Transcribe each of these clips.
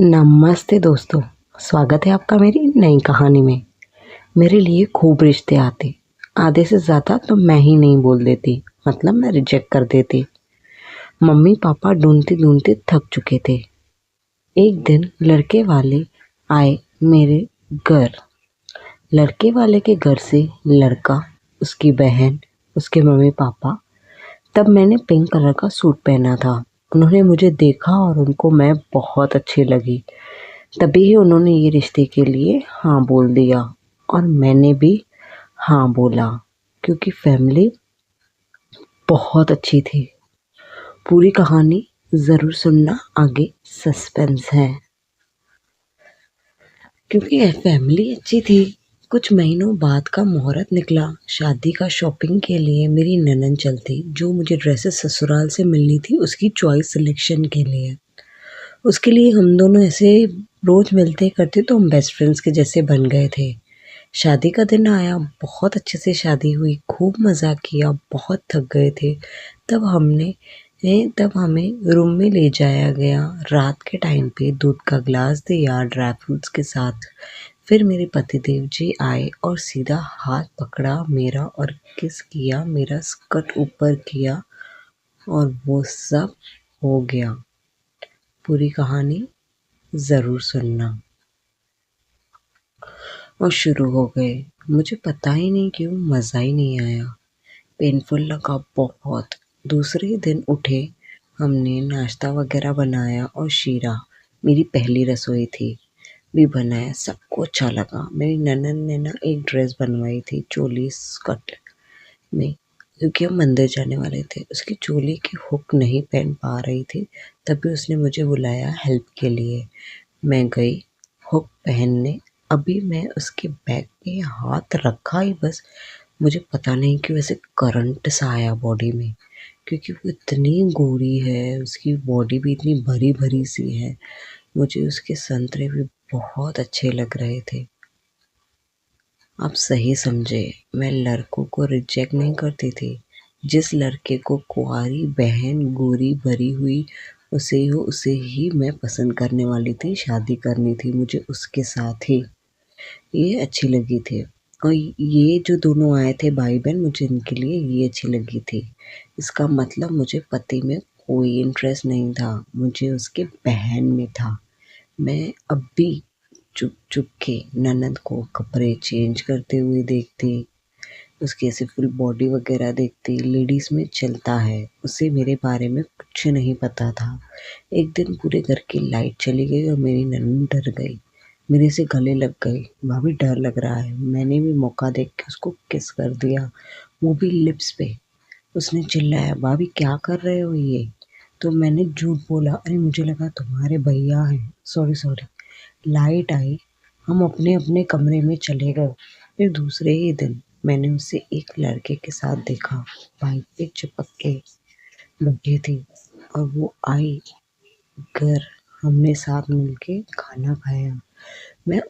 नमस्ते दोस्तों, स्वागत है आपका मेरी नई कहानी में। मेरे लिए खूब रिश्ते आते, आधे से ज़्यादा तो मैं ही नहीं बोल देती, मतलब मैं रिजेक्ट कर देती। मम्मी पापा ढूंढते ढूंढते थक चुके थे। एक दिन लड़के वाले आए मेरे घर। लड़के वाले के घर से लड़का, उसकी बहन, उसके मम्मी पापा। तब मैंने पिंक कलर का सूट पहना था। उन्होंने मुझे देखा और उनको मैं बहुत अच्छी लगी। तभी ही उन्होंने ये रिश्ते के लिए हाँ बोल दिया और मैंने भी हाँ बोला, क्योंकि फैमिली बहुत अच्छी थी। पूरी कहानी ज़रूर सुनना, आगे सस्पेंस है। क्योंकि यह फैमिली अच्छी थी। कुछ महीनों बाद का मुहूर्त निकला। शादी का शॉपिंग के लिए मेरी ननद चलती, जो मुझे ड्रेसेस ससुराल से मिलनी थी उसकी चॉइस सिलेक्शन के लिए। उसके लिए हम दोनों ऐसे रोज़ मिलते करते, तो हम बेस्ट फ्रेंड्स के जैसे बन गए थे। शादी का दिन आया, बहुत अच्छे से शादी हुई, खूब मज़ा किया, बहुत थक गए थे। तब हमें रूम में ले जाया गया। रात के टाइम पे दूध का ग्लास दिया ड्राई फ्रूट्स के साथ। फिर मेरे पतिदेव जी आए और सीधा हाथ पकड़ा मेरा और किस किया, मेरा स्कर्ट ऊपर किया और वो सब हो गया। पूरी कहानी ज़रूर सुनना। और शुरू हो गए। मुझे पता ही नहीं क्यों मज़ा ही नहीं आया, पेनफुल लगा बहुत। दूसरे दिन उठे, हमने नाश्ता वगैरह बनाया और शीरा, मेरी पहली रसोई थी, भी बनाया। सबको अच्छा लगा। मेरी ननद ने ना एक ड्रेस बनवाई थी चोली स्कर्ट में, क्योंकि हम मंदिर जाने वाले थे। उसकी चोली की हुक नहीं पहन पा रही थी, तभी उसने मुझे बुलाया हेल्प के लिए। मैं गई हुक पहनने। अभी मैं उसके बैक पे हाथ रखा ही बस, मुझे पता नहीं क्यों ऐसे करंट सा आया बॉडी में, क्योंकि वो इतनी गोरी है, उसकी बॉडी भी इतनी भरी भरी सी है। मुझे उसके संतरे भी बहुत अच्छे लग रहे थे। आप सही समझे, मैं लड़कों को रिजेक्ट नहीं करती थी। जिस लड़के को कुंवारी बहन गोरी भरी हुई उसे ही मैं पसंद करने वाली थी, शादी करनी थी मुझे उसके साथ ही। ये अच्छी लगी थी। और ये जो दोनों आए थे भाई बहन, मुझे इनके लिए ये अच्छी लगी थी। इसका मतलब मुझे पति में कोई इंटरेस्ट नहीं था, मुझे उसके बहन में था। मैं अब भी चुप चुप के ननद को कपड़े चेंज करते हुए देखती, उसकी ऐसे फुल बॉडी वगैरह देखती। लेडीज़ में चलता है, उसे मेरे बारे में कुछ नहीं पता था। एक दिन पूरे घर की लाइट चली गई और मेरी ननद डर गई, मेरे से गले लग गई। भाभी डर लग रहा है। मैंने भी मौका देख के उसको किस कर दिया, वो भी लिप्स पे। उसने चिल्लाया, भाभी क्या कर रहे हो ये? तो मैंने झूठ बोला, अरे मुझे लगा तुम्हारे भैया हैं, सॉरी सॉरी। लाइट आई, हम अपने अपने कमरे में चले गए। फिर दूसरे ही दिन मैंने उसे एक लड़के के साथ देखा, बाइक पे चिपक के बैठी थी। और वो आई घर, हमने साथ मिलके खाना खाया। मैं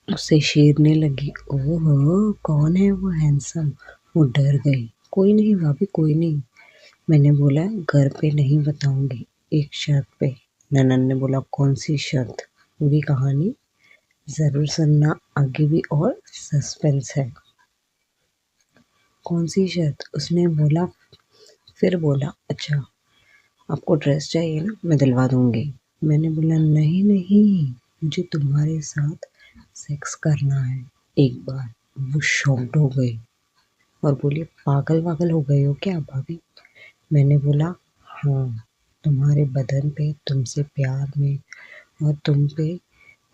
उससे छेड़ने लगी, ओहो कौन है वो हैंडसम? वो डर गई। कोई नहीं भाभी, कोई नहीं। मैंने बोला घर पे नहीं बताऊंगी, एक शर्त पे। ननद ने बोला कौन सी शर्त? पूरी कहानी ज़रूर सुनना, आगे भी और सस्पेंस है। कौन सी शर्त? उसने बोला, फिर बोला अच्छा आपको ड्रेस चाहिए ना, मैं दिलवा दूंगी। मैंने बोला नहीं नहीं, मुझे तुम्हारे साथ सेक्स करना है एक बार। वो शॉक्ड हो गई और बोली पागल वागल हो गए हो क्या भाभी? मैंने बोला हाँ, तुम्हारे बदन पे, तुमसे प्यार में, और तुम पे।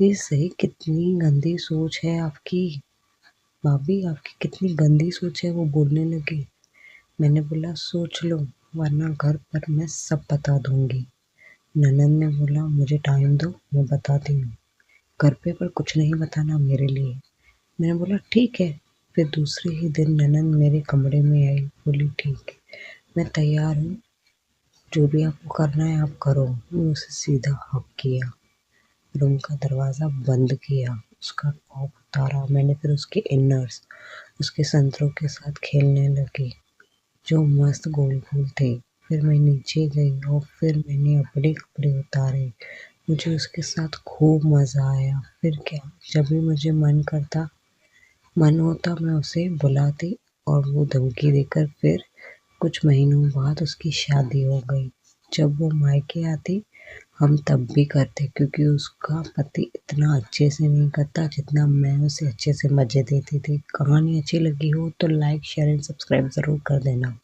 ये सही कितनी गंदी सोच है आपकी भाभी, आपकी कितनी गंदी सोच है। वो बोलने लगी। मैंने बोला सोच लो, वरना घर पर मैं सब बता दूंगी। ननद ने बोला मुझे टाइम दो, मैं बताती हूँ। घर पे पर कुछ नहीं बताना मेरे लिए। मैंने बोला ठीक है। फिर दूसरे ही दिन ननद मेरे कमरे में आई, बोली ठीक है मैं तैयार हूँ, जो भी आपको करना है आप करो। मैं उसे सीधा हक किया, रूम का दरवाज़ा बंद किया, उसका टॉप उतारा मैंने। फिर उसके इनर्स, उसके संतरों के साथ खेलने लगी, जो मस्त गोल गोल थे। फिर मैं नीचे गई और फिर मैंने अपने कपड़े उतारे, मुझे उसके साथ खूब मज़ा आया। फिर क्या, जब भी मुझे मन होता मैं उसे बुलाती और वो धमकी देकर फिर कुछ महीनों बाद उसकी शादी हो गई। जब वो मायके आती हम तब भी करते, क्योंकि उसका पति इतना अच्छे से नहीं करता जितना मैं उसे अच्छे से मज़े देती थी। कहानी अच्छी लगी हो तो लाइक शेयर एंड सब्सक्राइब ज़रूर कर देना।